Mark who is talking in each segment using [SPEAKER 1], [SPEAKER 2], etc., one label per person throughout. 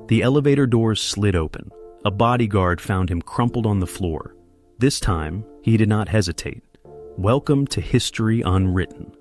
[SPEAKER 1] The elevator doors slid open. A bodyguard found him crumpled on the floor. This time, he did not hesitate. Welcome to History Unwritten.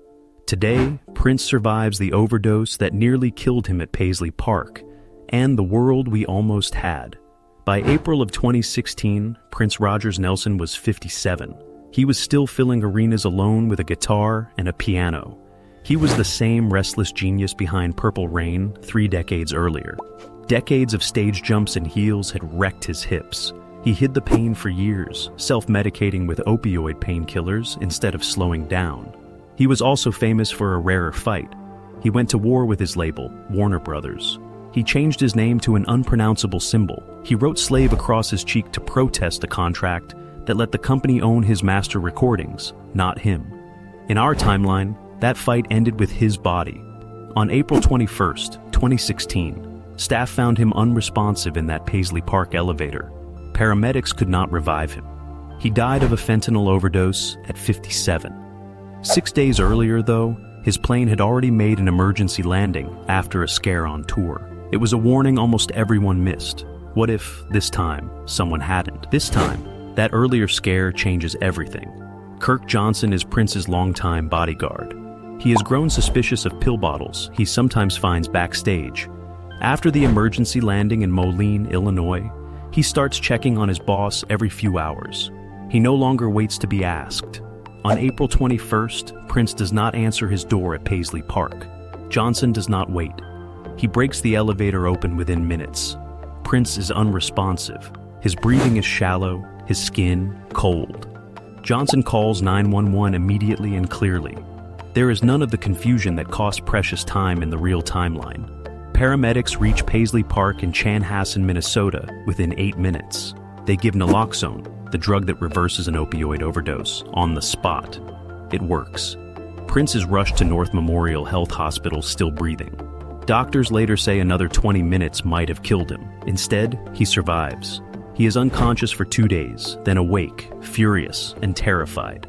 [SPEAKER 1] Today, Prince survives the overdose that nearly killed him at Paisley Park, and the world we almost had. By April of 2016, Prince Rogers Nelson was 57. He was still filling arenas alone with a guitar and a piano. He was the same restless genius behind Purple Rain 3 decades earlier. Decades of stage jumps and heels had wrecked his hips. He hid the pain for years, self-medicating with opioid painkillers instead of slowing down. He was also famous for a rarer fight. He went to war with his label, Warner Brothers. He changed his name to an unpronounceable symbol. He wrote slave across his cheek to protest a contract that let the company own his master recordings, not him. In our timeline, that fight ended with his body. On April 21st, 2016, staff found him unresponsive in that Paisley Park elevator. Paramedics could not revive him. He died of a fentanyl overdose at 57. 6 days earlier, though, his plane had already made an emergency landing after a scare on tour. It was a warning almost everyone missed. What if, this time, someone hadn't? This time, that earlier scare changes everything. Kirk Johnson is Prince's longtime bodyguard. He has grown suspicious of pill bottles he sometimes finds backstage. After the emergency landing in Moline, Illinois, he starts checking on his boss every few hours. He no longer waits to be asked. On April 21st, Prince does not answer his door at Paisley Park. Johnson does not wait. He breaks the elevator open within minutes. Prince is unresponsive. His breathing is shallow, his skin cold. Johnson calls 911 immediately and clearly. There is none of the confusion that cost precious time in the real timeline. Paramedics reach Paisley Park in Chanhassen, Minnesota, within 8 minutes. They give naloxone, the drug that reverses an opioid overdose, on the spot. It works. Prince is rushed to North Memorial Health Hospital still breathing. Doctors later say another 20 minutes might have killed him. Instead, he survives. He is unconscious for 2 days, then awake, furious, and terrified.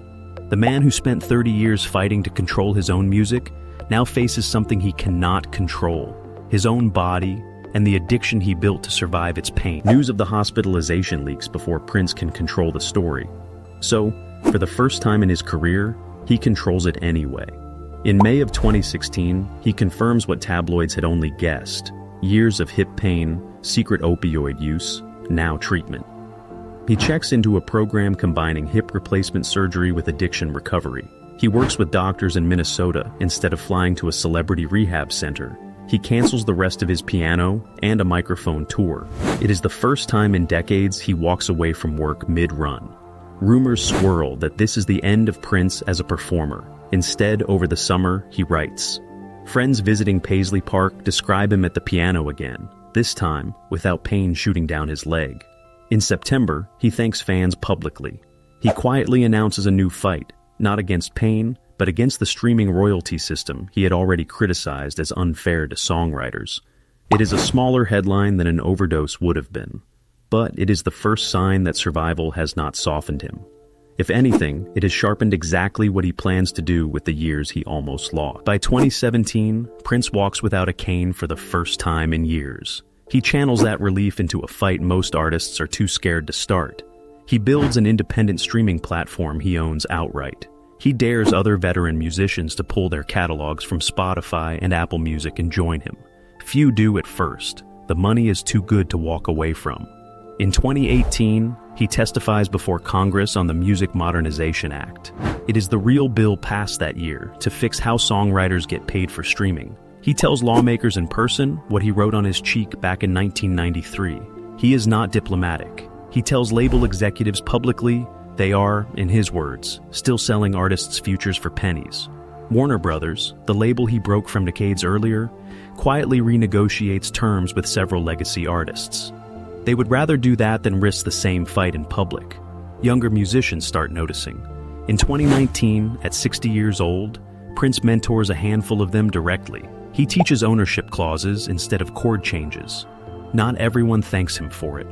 [SPEAKER 1] The man who spent 30 years fighting to control his own music now faces something he cannot control. His own body, and the addiction he built to survive its pain. News of the hospitalization leaks before Prince can control the story. So, for the first time in his career, he controls it anyway. In May of 2016, he confirms what tabloids had only guessed: years of hip pain, secret opioid use, now treatment. He checks into a program combining hip replacement surgery with addiction recovery. He works with doctors in Minnesota instead of flying to a celebrity rehab center. He cancels the rest of his piano and a microphone tour. It is the first time in decades he walks away from work mid-run. Rumors swirl that this is the end of Prince as a performer. Instead, over the summer, he writes. Friends visiting Paisley Park describe him at the piano again, this time without pain shooting down his leg. In September, he thanks fans publicly. He quietly announces a new fight, not against pain, but against the streaming royalty system he had already criticized as unfair to songwriters. It is a smaller headline than an overdose would have been, but it is the first sign that survival has not softened him. If anything, it has sharpened exactly what he plans to do with the years he almost lost. By 2017, Prince walks without a cane for the first time in years. He channels that relief into a fight most artists are too scared to start. He builds an independent streaming platform he owns outright. He dares other veteran musicians to pull their catalogs from Spotify and Apple Music and join him. Few do at first. The money is too good to walk away from. In 2018, he testifies before Congress on the Music Modernization Act. It is the real bill passed that year to fix how songwriters get paid for streaming. He tells lawmakers in person what he wrote on his cheek back in 1993. He is not diplomatic. He tells label executives publicly they are, in his words, still selling artists' futures for pennies. Warner Brothers, the label he broke from decades earlier, quietly renegotiates terms with several legacy artists. They would rather do that than risk the same fight in public. Younger musicians start noticing. In 2019, at 60 years old, Prince mentors a handful of them directly. He teaches ownership clauses instead of chord changes. Not everyone thanks him for it.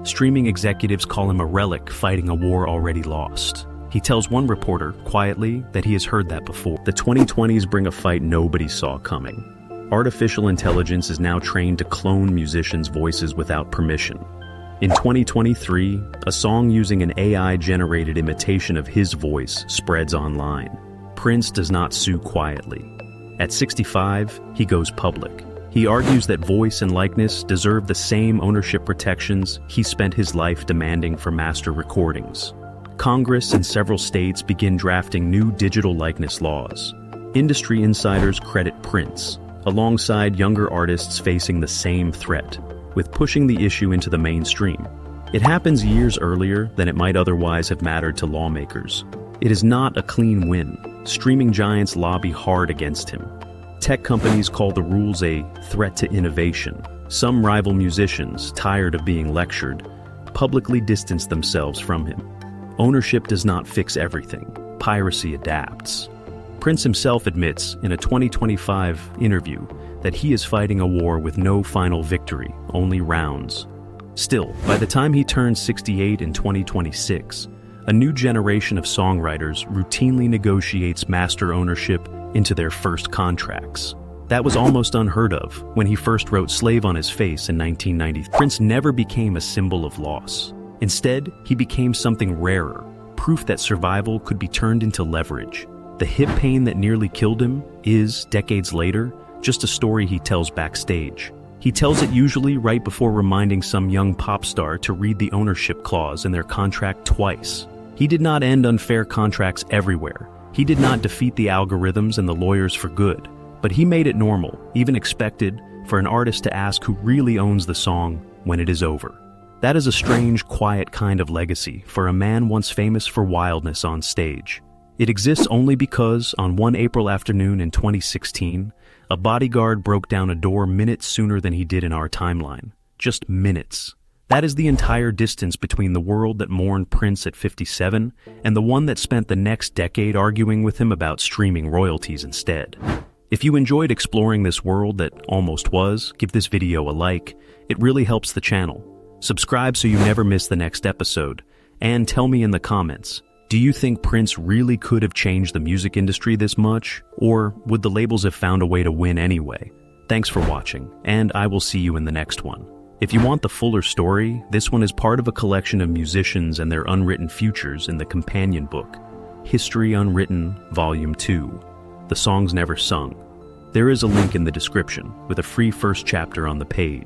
[SPEAKER 1] Streaming executives call him a relic fighting a war already lost. He tells one reporter, quietly, that he has heard that before. The 2020s bring a fight nobody saw coming. artificial intelligence is now trained to clone musicians' voices without permission. In 2023, a song using an AI-generated imitation of his voice spreads online. Prince does not sue quietly. At 65, he goes public. He argues that voice and likeness deserve the same ownership protections he spent his life demanding for master recordings. Congress and several states begin drafting new digital likeness laws. Industry insiders credit Prince, alongside younger artists facing the same threat, with pushing the issue into the mainstream. It happens years earlier than it might otherwise have mattered to lawmakers. It is not a clean win. Streaming giants lobby hard against him. Tech companies call the rules a threat to innovation. Some rival musicians, tired of being lectured, publicly distance themselves from him. Ownership does not fix everything. Piracy adapts. Prince himself admits in a 2025 interview that he is fighting a war with no final victory, only rounds. Still, by the time he turns 68 in 2026, a new generation of songwriters routinely negotiates master ownership into their first contracts. That was almost unheard of when he first wrote Slave on His Face in 1990. Prince never became a symbol of loss. Instead, he became something rarer, proof that survival could be turned into leverage. The hip pain that nearly killed him is, decades later, just a story he tells backstage. He tells it usually right before reminding some young pop star to read the ownership clause in their contract twice. He did not end unfair contracts everywhere. He did not defeat the algorithms and the lawyers for good. But he made it normal, even expected, for an artist to ask who really owns the song when it is over. That is a strange, quiet kind of legacy for a man once famous for wildness on stage. It exists only because, on one April afternoon in 2016, a bodyguard broke down a door minutes sooner than he did in our timeline. Just minutes. That is the entire distance between the world that mourned Prince at 57 and the one that spent the next decade arguing with him about streaming royalties instead. If you enjoyed exploring this world that almost was, give this video a like. It really helps the channel. Subscribe so you never miss the next episode. And tell me in the comments, do you think Prince really could have changed the music industry this much? Or would the labels have found a way to win anyway? Thanks for watching, and I will see you in the next one. If you want the fuller story, this one is part of a collection of musicians and their unwritten futures in the companion book, History Unwritten, Volume 2, The Songs Never Sung. There is a link in the description with a free first chapter on the page.